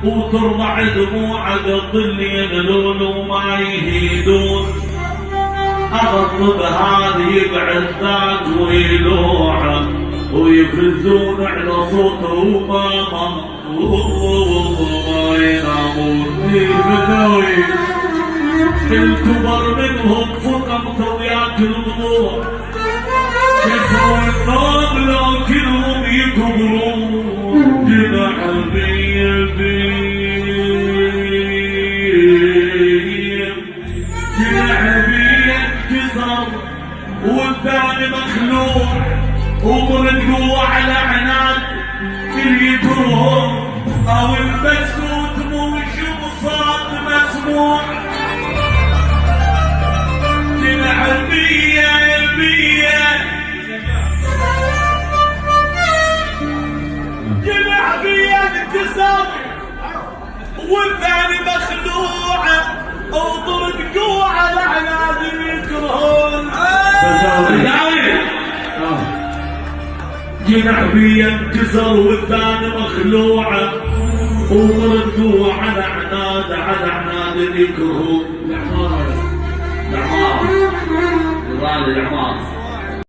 وترضع دموع قد اللي ينلون وما يهيدون. أغضب هذه يبعد ذاك ويلوعه ويفزون على صوته وما ينامون. البداوي الكبر منهم فقمت وياكل ضلوع كسروا النوم لكنهم يكبرون. جناح والثاني مخلوع ومرقوا على عناد كليتهم او المسكوت مش بصوت مسموع. جناح جناح انكسر والثاني مخلوعه وطرقوا على عناد يكرهون. جناح انكسر والثاني مخلوعه وردوا على عناد يكرهون. العمار العمار